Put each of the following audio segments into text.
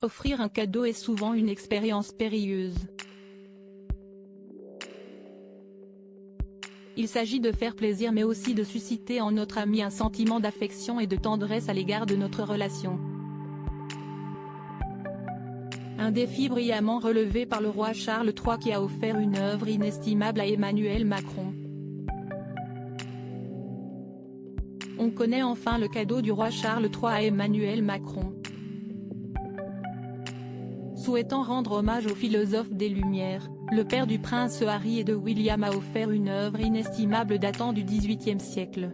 Offrir un cadeau est souvent une expérience périlleuse. Il s'agit de faire plaisir mais aussi de susciter en notre ami un sentiment d'affection et de tendresse à l'égard de notre relation. Un défi brillamment relevé par le roi Charles III qui a offert une œuvre inestimable à Emmanuel Macron. On connaît enfin le cadeau du roi Charles III à Emmanuel Macron. Souhaitant rendre hommage au philosophe des Lumières, le père du prince Harry et de William a offert une œuvre inestimable datant du XVIIIe siècle.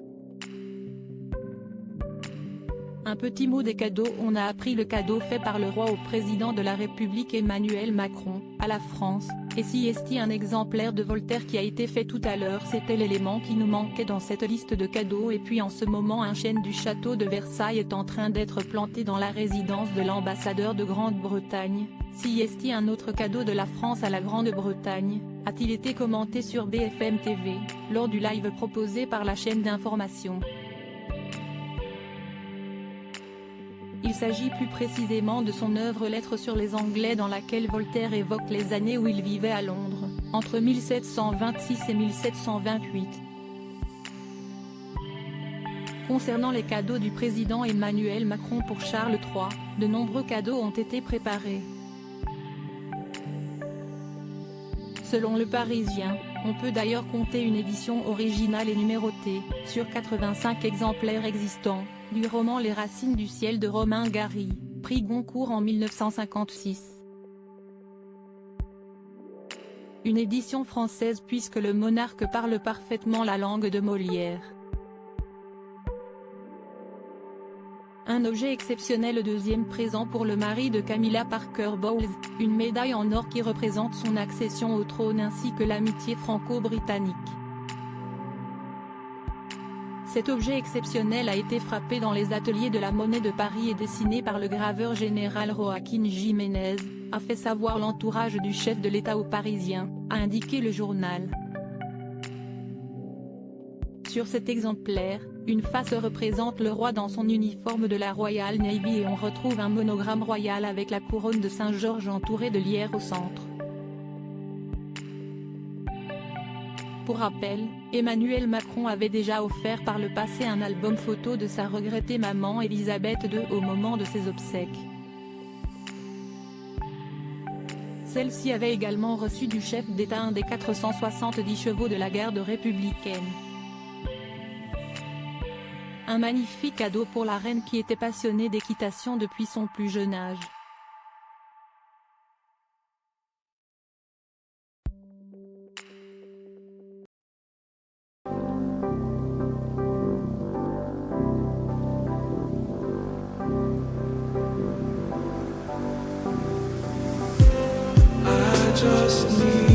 Un petit mot des cadeaux. On a appris le cadeau fait par le roi au président de la République Emmanuel Macron, à la France, et si est un exemplaire de Voltaire qui a été fait tout à l'heure. C'était l'élément qui nous manquait dans cette liste de cadeaux. Et puis en ce moment un chêne du château de Versailles est en train d'être planté dans la résidence de l'ambassadeur de Grande-Bretagne. Si est un autre cadeau de la France à la Grande-Bretagne, a-t-il été commenté sur BFM TV, lors du live proposé par la chaîne d'information. Il s'agit plus précisément de son œuvre Lettres sur les Anglais dans laquelle Voltaire évoque les années où il vivait à Londres, entre 1726 et 1728. Concernant les cadeaux du président Emmanuel Macron pour Charles III, de nombreux cadeaux ont été préparés. Selon Le Parisien, on peut d'ailleurs compter une édition originale et numérotée, sur 85 exemplaires existants, du roman Les Racines du ciel de Romain Gary, prix Goncourt en 1956. Une édition française puisque le monarque parle parfaitement la langue de Molière. Un objet exceptionnel. Le deuxième présent pour le mari de Camilla Parker Bowles, une médaille en or qui représente son accession au trône ainsi que l'amitié franco-britannique. Cet objet exceptionnel a été frappé dans les ateliers de la Monnaie de Paris et dessiné par le graveur général Joaquín Jiménez, a fait savoir l'entourage du chef de l'État aux Parisiens, a indiqué le journal. Sur cet exemplaire, une face représente le roi dans son uniforme de la Royal Navy et on retrouve un monogramme royal avec la couronne de Saint-Georges entourée de lierre au centre. Pour rappel, Emmanuel Macron avait déjà offert par le passé un album photo de sa regrettée maman Elisabeth II au moment de ses obsèques. Celle-ci avait également reçu du chef d'État un des 470 chevaux de la garde républicaine. Un magnifique cadeau pour la reine qui était passionnée d'équitation depuis son plus jeune âge. I just need